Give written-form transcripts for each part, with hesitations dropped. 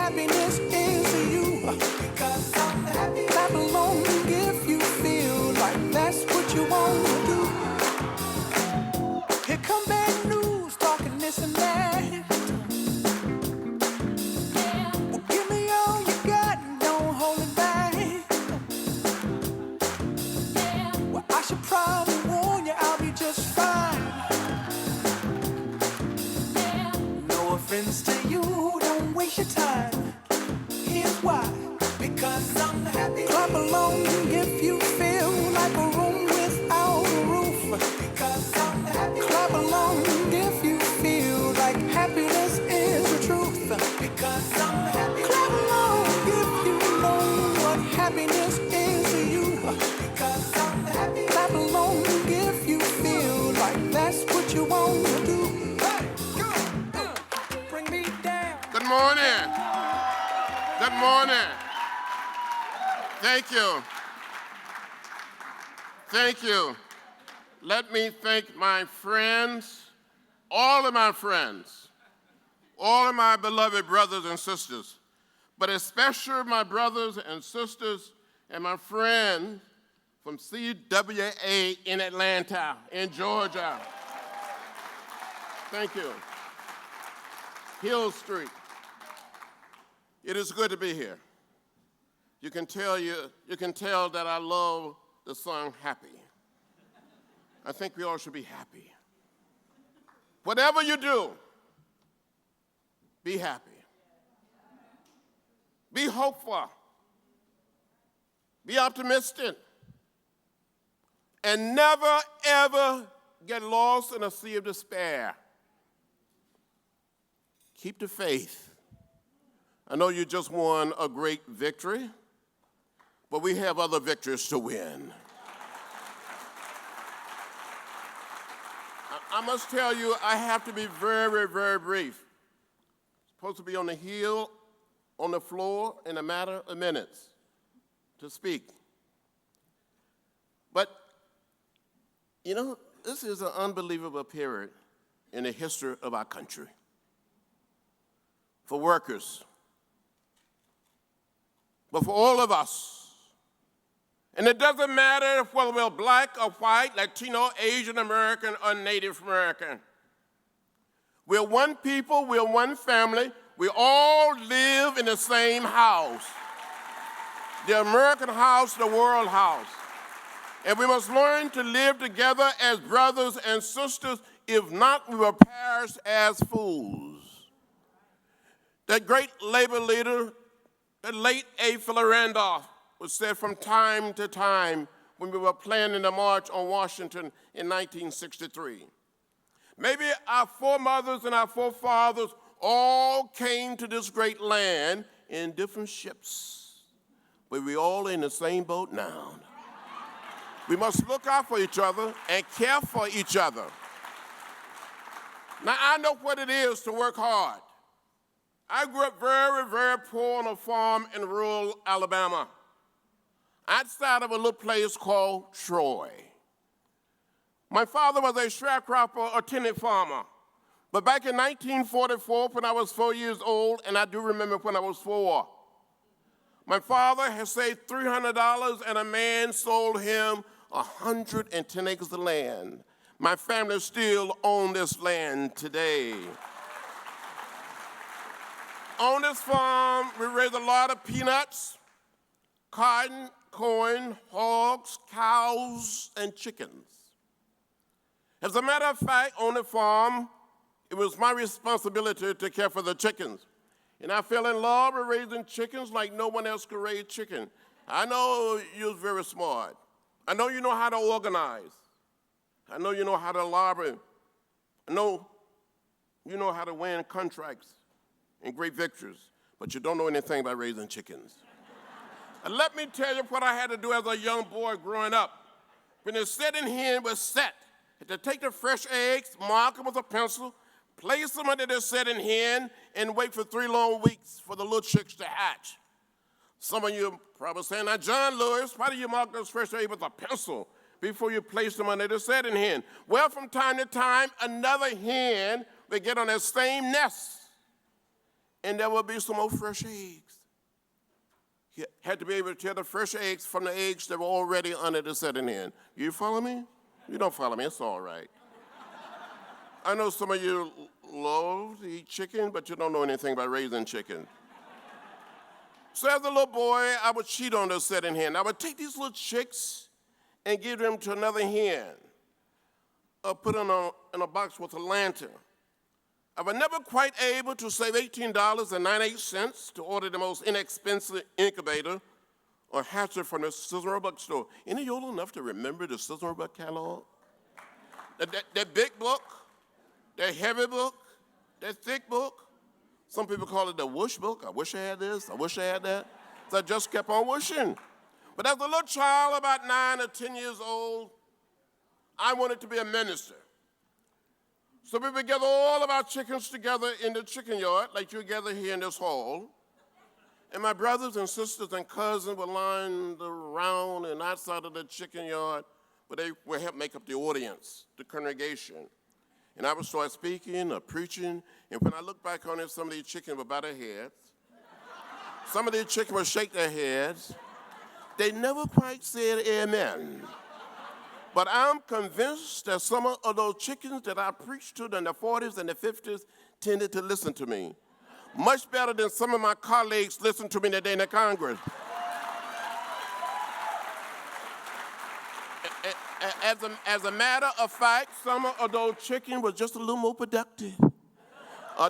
happiness is to you. Because I'm happy. Clap along if you feel like that's what you want to do. Here come bad news, talking this and that. Well, give me all you got and don't hold it back. Well, I should probably warn you, I'll be just fine. No offense to you, don't waste your time. Here's why. Because I'm happy. Clap along if you feel like a room without a roof. Because I'm happy. Clap along if you feel like happiness is the truth. Because I'm happy. Clap along if you know what happiness is to you. Because I'm happy. Clap along if you feel like that's what you want to do. Hey, go. Bring me down. Good morning. Good morning. Thank you. Thank you. Let me thank my friends, all of my friends, all of my beloved brothers and sisters, but especially my brothers and sisters and my friends from CWA in Atlanta, in Georgia. Thank you. Hill Street. It is good to be here. You can tell that I love the song Happy. I think we all should be happy. Whatever you do, be happy. Be hopeful. Be optimistic. And never, ever get lost in a sea of despair. Keep the faith. I know you just won a great victory, but we have other victories to win. I must tell you, I have to be very, very brief. Supposed to be on the hill, on the floor in a matter of minutes to speak. But, you know, this is an unbelievable period in the history of our country. For workers, but for all of us. And it doesn't matter if whether we're black or white, Latino, Asian American, or Native American. We're one people, we're one family, we all live in the same house. The American house, the world house. And we must learn to live together as brothers and sisters. If not, we will perish as fools. That great labor leader, the late A. Philip Randolph, was said from time to time when we were planning the March on Washington in 1963. Maybe our foremothers and our forefathers all came to this great land in different ships, but we're all in the same boat now. We must look out for each other and care for each other. Now, I know what it is to work hard. I grew up very, very poor on a farm in rural Alabama, outside of a little place called Troy. My father was a sharecropper or tenant farmer. But back in 1944, when I was 4 years old, and I do remember when I was 4, my father had saved $300 and a man sold him 110 acres of land. My family still owns this land today. On this farm, we raise a lot of peanuts, cotton, corn, hogs, cows, and chickens. As a matter of fact, on the farm, it was my responsibility to care for the chickens. And I fell in love with raising chickens like no one else could raise chicken. I know you're very smart. I know you know how to organize. I know you know how to lobby. I know you know how to win contracts and great victories, but you don't know anything about raising chickens. And let me tell you what I had to do as a young boy growing up. When the setting hen was set, I had to take the fresh eggs, mark them with a pencil, place them under the setting hen, and wait for 3 long weeks for the little chicks to hatch. Some of you are probably saying, now, John Lewis, why do you mark those fresh eggs with a pencil before you place them under the setting hen? Well, from time to time, another hen will get on that same nest and there would be some more fresh eggs. You had to be able to tell the fresh eggs from the eggs that were already under the setting hen. You follow me? You don't follow me, it's all right. I know some of you love to eat chicken, but you don't know anything about raising chicken. So as a little boy, I would cheat on the setting hen. I would take these little chicks and give them to another hen, or put them in a box with a lantern. I was never quite able to save $18.98 to order the most inexpensive incubator or hatcher from the Sizzle Roebuck store. Any of you old enough to remember the Sizzle Roebuck catalog? That big book, that heavy book, that thick book. Some people call it the whoosh book. I wish I had this, I wish I had that. So I just kept on wishing. But as a little child, about 9 or 10 years old, I wanted to be a minister. So we would gather all of our chickens together in the chicken yard, like you gather here in this hall. And my brothers and sisters and cousins were lined around and outside of the chicken yard, but they would help make up the audience, the congregation. And I would start speaking or preaching, and when I look back on it, some of these chickens would bow their heads. Some of these chickens would shake their heads. They never quite said amen. But I'm convinced that some of those chickens that I preached to in the 40s and the 50s tended to listen to me. Much better than some of my colleagues listened to me today in the Congress. As a matter of fact, some of those chickens were just a little more productive.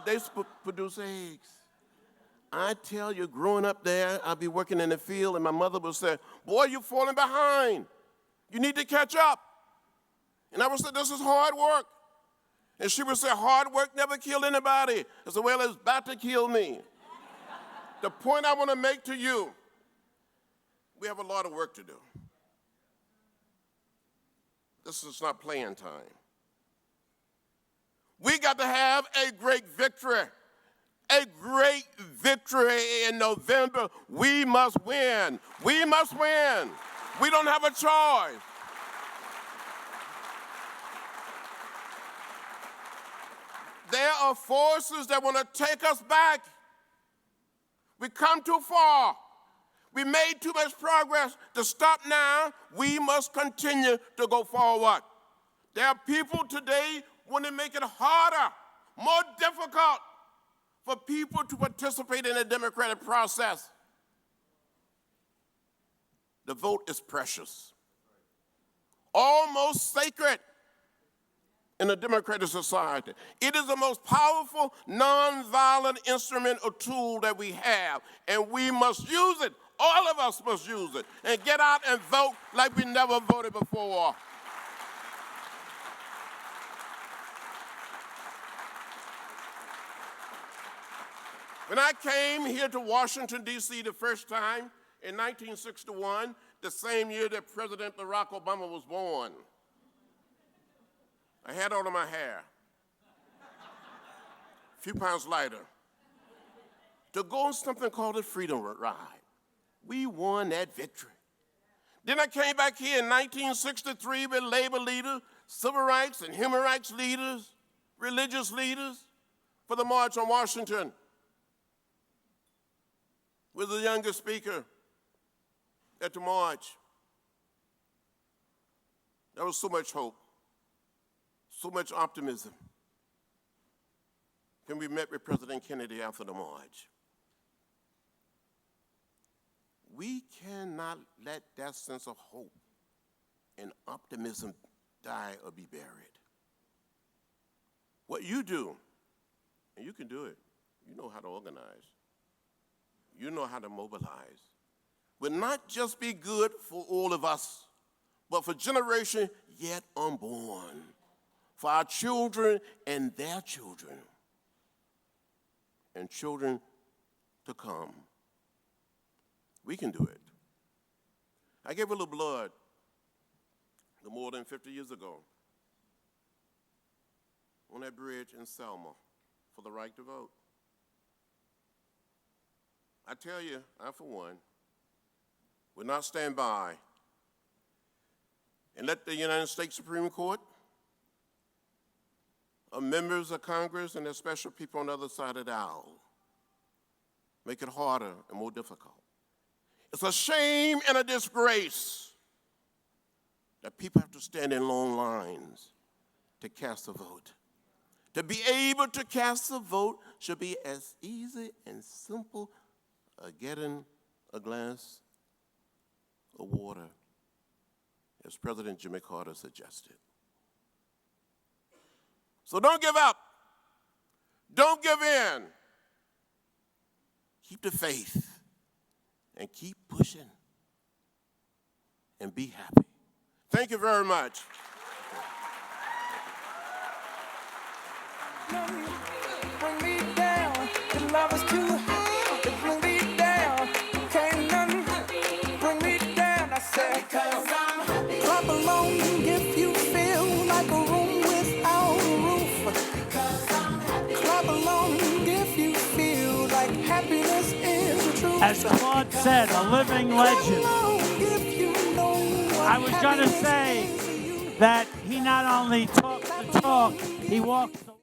They produce eggs. I tell you, growing up there, I'd be working in the field, and my mother would say, "Boy, you're falling behind. You need to catch up." And I would say, "This is hard work." And she would say, "Hard work never killed anybody." I said, "Well, it's about to kill me." The point I want to make to you, we have a lot of work to do. This is not playing time. We got to have a great victory. A great victory in November. We must win. We must win. We don't have a choice. There are forces that want to take us back. We come too far. We made too much progress to stop now. We must continue to go forward. There are people today who want to make it harder, more difficult for people to participate in the democratic process. The vote is precious, almost sacred in a democratic society. It is the most powerful, nonviolent instrument or tool that we have, and we must use it. All of us must use it and get out and vote like we never voted before. When I came here to Washington, D.C. the first time in 1961, the same year that President Barack Obama was born, I had all of my hair, a few pounds lighter, to go on something called the Freedom Ride. We won that victory. Then I came back here in 1963 with labor leaders, civil rights and human rights leaders, religious leaders for the March on Washington. Was the youngest speaker at the march. There was so much hope, so much optimism. When we met with President Kennedy after the march, we cannot let that sense of hope and optimism die or be buried. What you do, and you can do it, you know how to organize. You know how to mobilize. Will not just be good for all of us, but for generations yet unborn, for our children and their children, and children to come. We can do it. I gave a little blood more than 50 years ago on that bridge in Selma for the right to vote. I tell you, I, for one, will not stand by and let the United States Supreme Court, or members of Congress and their special people on the other side of the aisle, make it harder and more difficult. It's a shame and a disgrace that people have to stand in long lines to cast a vote. To be able to cast a vote should be as easy and simple as getting a glass of water, as President Jimmy Carter suggested. So don't give up. Don't give in. Keep the faith and keep pushing and be happy. Thank you very much. Bring me down, the love is too high. Bring me down, can't nothing bring me down. I said, because I'm happy. Clap along if you feel like a room without a roof. Because I'm happy. Clap along if you feel like happiness is the truth. As Claude said, a living legend. I was going to say that he not only talks the talk, he walks the